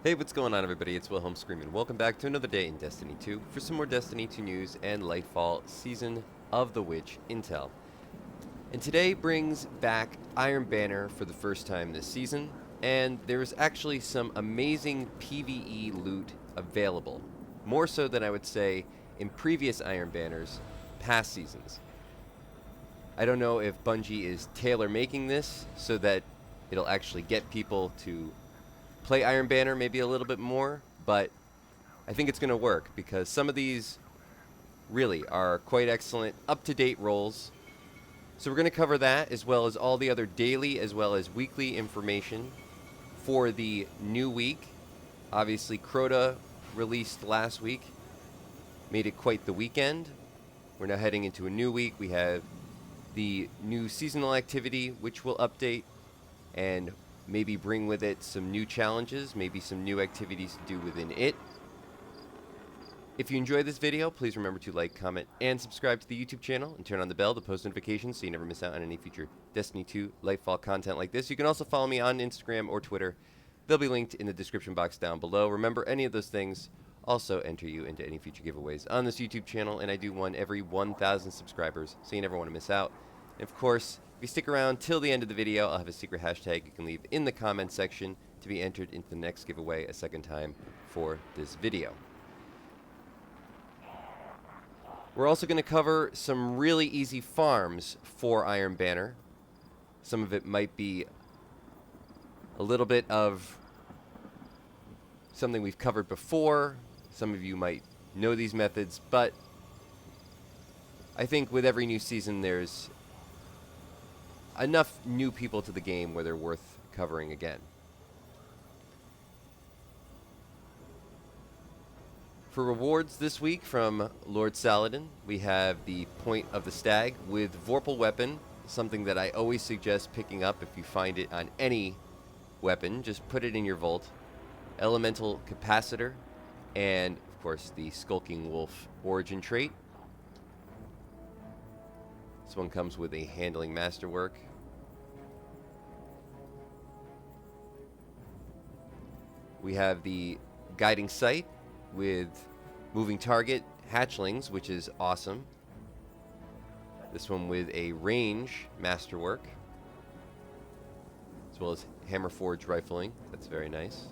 Hey, what's going on, everybody? It's Wilhelm Screamin'. Welcome back to another day in Destiny 2 for some more Destiny 2 news and Lightfall Season of the Witch intel. And today brings back Iron Banner for the first time this season, and there is actually some amazing PvE loot available. More so than I would say in previous Iron Banners past seasons. I don't know if Bungie is tailor-making this so that it'll actually get people to play Iron Banner maybe a little bit more, but I think it's going to work because some of these really are quite excellent, up-to-date roles. So we're going to cover that as well as all the other daily as well as weekly information for the new week. Obviously, Crota released last week, made it quite the weekend. We're now heading into a new week. We have the new seasonal activity, which will update and maybe bring with it some new challenges, maybe some new activities to do within it. If you enjoyed this video, please remember to like, comment, and subscribe to the YouTube channel and turn on the bell to post notifications so you never miss out on any future Destiny 2 Lightfall content like this. You can also follow me on Instagram or Twitter. They'll be linked in the description box down below. Remember, any of those things also enter you into any future giveaways on this YouTube channel, and I do one every 1,000 subscribers, so you never want to miss out. And of course, if you stick around till the end of the video, I'll have a secret hashtag you can leave in the comments section to be entered into the next giveaway a second time for this video. We're also going to cover some really easy farms for Iron Banner. Some of it might be a little bit of something we've covered before. Some of you might know these methods, but I think with every new season there's enough new people to the game where they're worth covering again. For rewards this week from Lord Saladin, we have the Point of the Stag with Vorpal Weapon, something that I always suggest picking up if you find it on any weapon. Just put it in your vault. Elemental Capacitor, and of course the Skulking Wolf origin trait. This one comes with a Handling Masterwork. We have the Guiding Sight with Moving Target Hatchlings, which is awesome. This one with a Range Masterwork, as well as Hammerforge Rifling. That's very nice.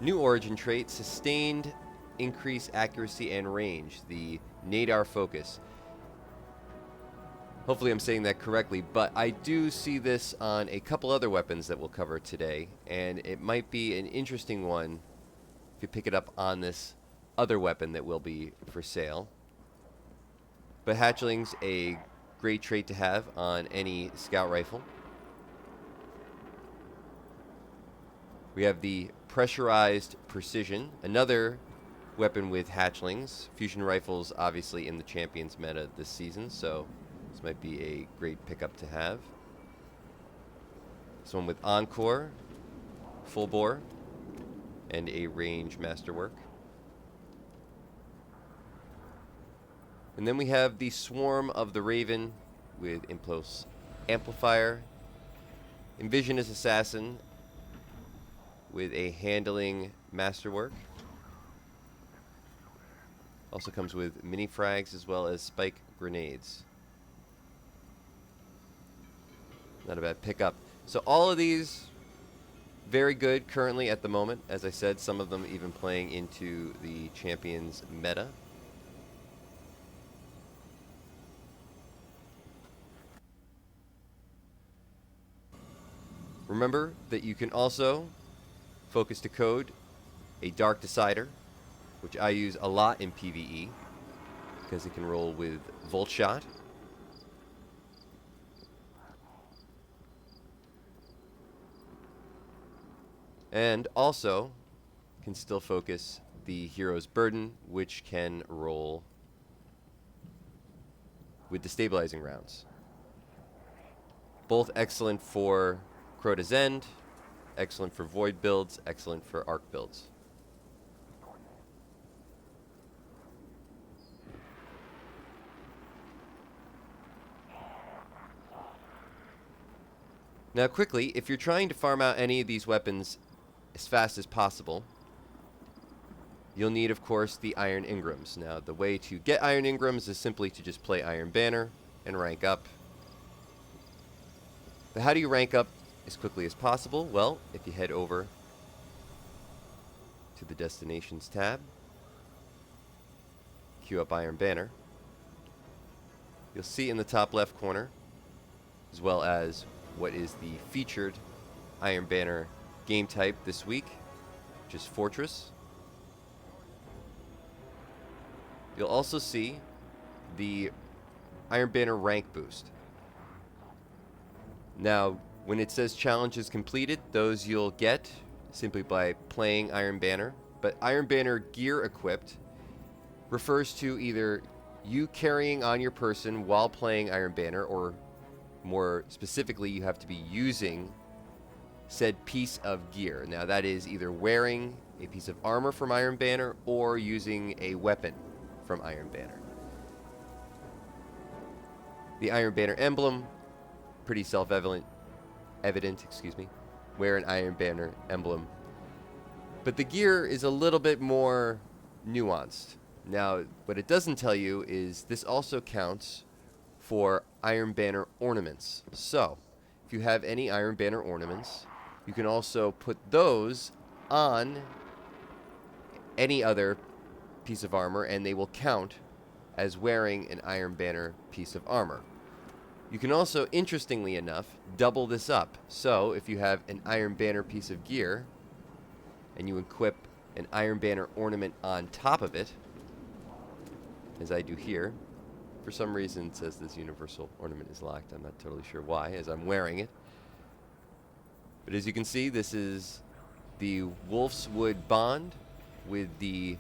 New origin trait, Sustained Increase Accuracy and Range, the Nadar Focus. Hopefully I'm saying that correctly, but I do see this on a couple other weapons that we'll cover today, and it might be an interesting one if you pick it up on this other weapon that will be for sale. But Hatchling's a great trait to have on any scout rifle. We have the Pressurized Precision, another weapon with Hatchlings. Fusion rifles obviously in the Champions meta this season, so this might be a great pickup to have. This one with Encore, Full Bore, and a Range Masterwork. And then we have the Swarm of the Raven with Impulse Amplifier, Envisionist Assassin with a Handling Masterwork. Also comes with mini frags as well as spike grenades. Not a bad pickup. So all of these very good currently at the moment. As I said, some of them even playing into the Champions meta. Remember that you can also focus to code a Dark Decider, which I use a lot in PvE because it can roll with Volt Shot. And also can still focus the Hero's Burden, which can roll with destabilizing rounds. Both excellent for Crota's End, excellent for Void builds, excellent for Arc builds. Now quickly, if you're trying to farm out any of these weapons as fast as possible, you'll need, of course, the Iron Ingrams. Now, the way to get Iron Ingrams is simply to just play Iron Banner and rank up. But how do you rank up as quickly as possible? Well, if you head over to the Destinations tab, queue up Iron Banner, you'll see in the top left corner, as well as what is the featured Iron Banner game type this week, which is Fortress. You'll also see the Iron Banner rank boost. Now, when it says challenges completed, those you'll get simply by playing Iron Banner. But Iron Banner gear equipped refers to either you carrying on your person while playing Iron Banner, or more specifically, you have to be using said piece of gear. Now, that is either wearing a piece of armor from Iron Banner or using a weapon from Iron Banner. The Iron Banner emblem, pretty self-evident, wear an Iron Banner emblem. But the gear is a little bit more nuanced. Now, what it doesn't tell you is this also counts for Iron Banner ornaments. So, if you have any Iron Banner ornaments, you can also put those on any other piece of armor, and they will count as wearing an Iron Banner piece of armor. You can also, interestingly enough, double this up. So, if you have an Iron Banner piece of gear, and you equip an Iron Banner ornament on top of it, as I do here, for some reason it says this universal ornament is locked. I'm not totally sure why, as I'm wearing it. But as you can see, this is the Wolf's Wood Bond with the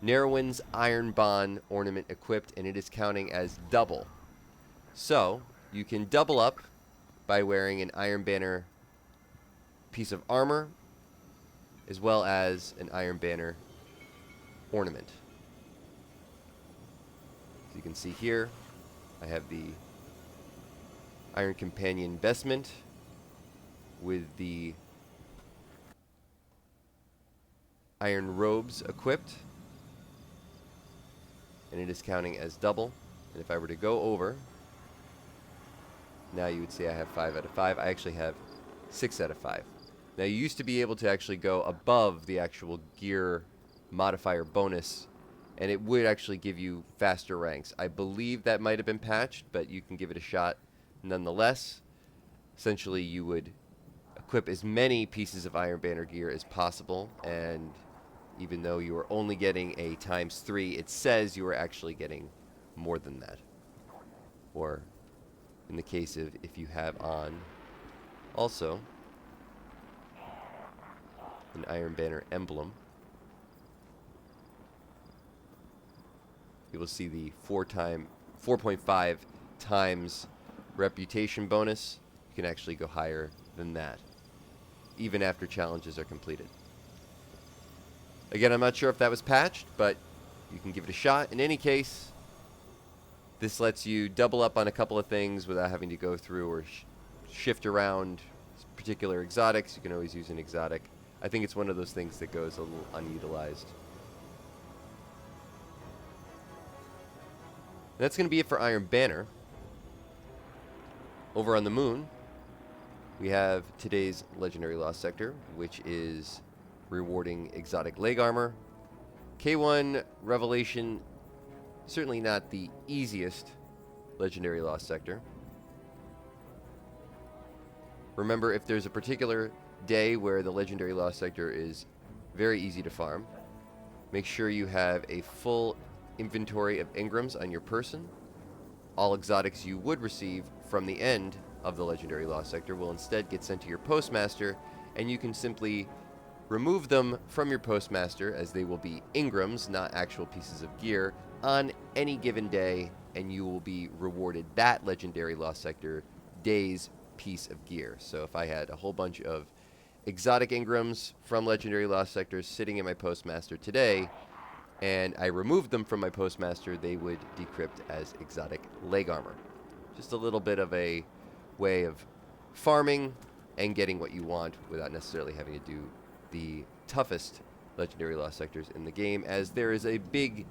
Narrowin's Iron Bond ornament equipped, and it is counting as double. So, you can double up by wearing an Iron Banner piece of armor, as well as an Iron Banner ornament. As you can see here, I have the Iron Companion vestment with the Iron Robes equipped, and it is counting as double. And if I were to go over, now you would see I have 5 out of 5. I actually have 6 out of 5. Now, you used to be able to actually go above the actual gear modifier bonus, and it would actually give you faster ranks. I believe that might have been patched, but you can give it a shot nonetheless. Essentially, you would equip as many pieces of Iron Banner gear as possible, and even though you are only getting a ×3, it says you are actually getting more than that. Or, in the case of if you have on also an Iron Banner emblem, you will see the 4.5 times reputation bonus. You can actually go higher than that, even after challenges are completed. Again, I'm not sure if that was patched, but you can give it a shot. In any case, this lets you double up on a couple of things without having to go through or shift around particular exotics. You can always use an exotic. I think it's one of those things that goes a little unutilized. That's going to be it for Iron Banner. Over on the moon, we have today's Legendary Lost Sector, which is rewarding exotic leg armor. K1 Revelation, certainly not the easiest Legendary Lost Sector. Remember, if there's a particular day where the Legendary Lost Sector is very easy to farm, make sure you have a full inventory of Ingrams on your person. All exotics you would receive from the end of the Legendary Lost Sector will instead get sent to your postmaster, and you can simply remove them from your postmaster, as they will be Ingrams, not actual pieces of gear, on any given day, and you will be rewarded that Legendary Lost Sector day's piece of gear. So if I had a whole bunch of exotic Ingrams from Legendary Lost Sectors sitting in my postmaster today, and I removed them from my postmaster, they would decrypt as exotic leg armor. Just a little bit of a way of farming and getting what you want without necessarily having to do the toughest legendary lost sectors in the game, as there is a big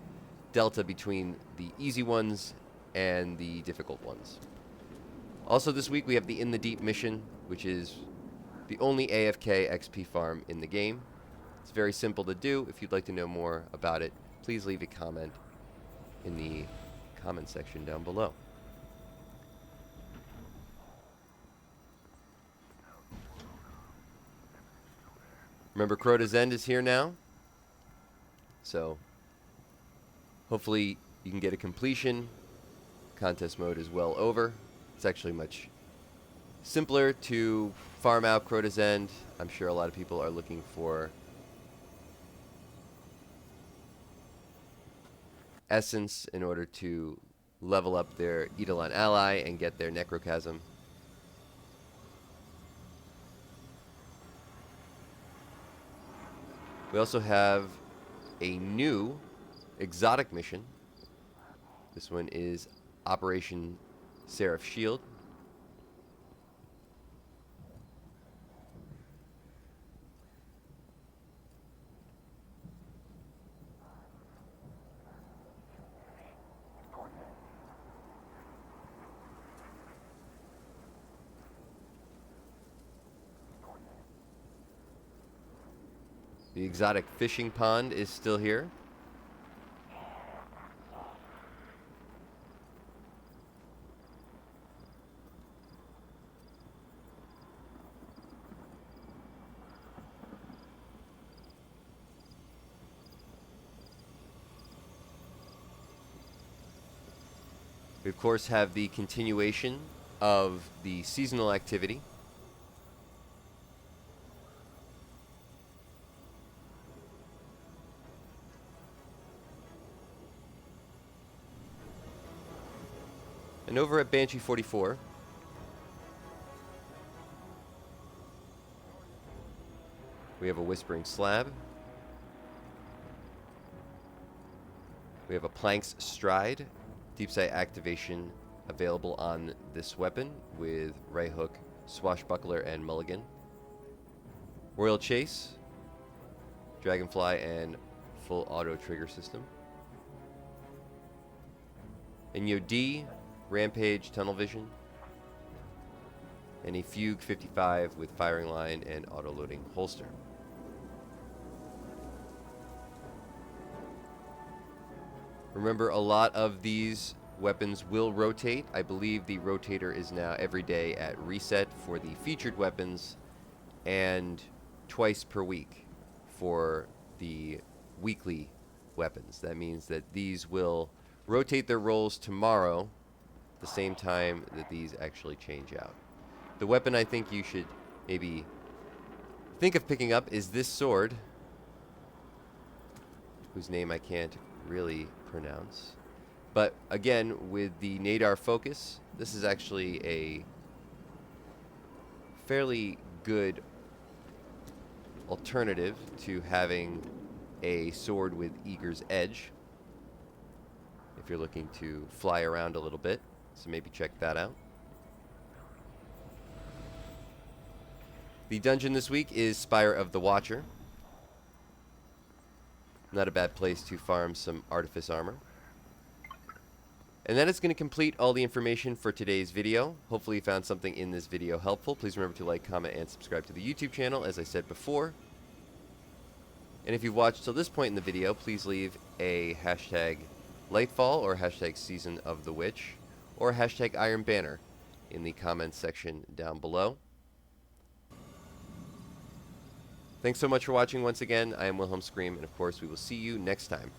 delta between the easy ones and the difficult ones. Also this week we have the In the Deep mission, which is the only AFK XP farm in the game. It's very simple to do. If you'd like to know more about it, please leave a comment in the comment section down below. Remember, Crota's End is here now, so hopefully you can get a completion. Contest mode is well over. It's actually much simpler to farm out Crota's End. I'm sure a lot of people are looking for essence in order to level up their Eidolon ally and get their Necrochasm. We also have a new exotic mission. This one is Operation Seraph Shield. The exotic fishing pond is still here. We of course have the continuation of the seasonal activity. And over at Banshee 44, we have a Whispering Slab. We have a Plank's Stride, deep sight activation available on this weapon with Right Hook, Swashbuckler, and Mulligan. Royal Chase, Dragonfly, and full auto trigger system. And D, Rampage, Tunnel Vision, and a Fugue 55 with firing line and auto-loading holster. Remember, a lot of these weapons will rotate. I believe the rotator is now every day at reset for the featured weapons and twice per week for the weekly weapons. That means that these will rotate their roles tomorrow, the same time that these actually change out. The weapon I think you should maybe think of picking up is this sword, whose name I can't really pronounce. But again, with the Nadar focus, this is actually a fairly good alternative to having a sword with Eager's Edge if you're looking to fly around a little bit. So maybe check that out. The dungeon this week is Spire of the Watcher. Not a bad place to farm some Artifice armor. And that is going to complete all the information for today's video. Hopefully you found something in this video helpful. Please remember to like, comment, and subscribe to the YouTube channel, as I said before. And if you've watched till this point in the video, please leave a hashtag Lightfall or hashtag Season of the Witch or hashtag Iron Banner in the comments section down below. Thanks so much for watching once again. I am Wilhelm Scream, and of course we will see you next time.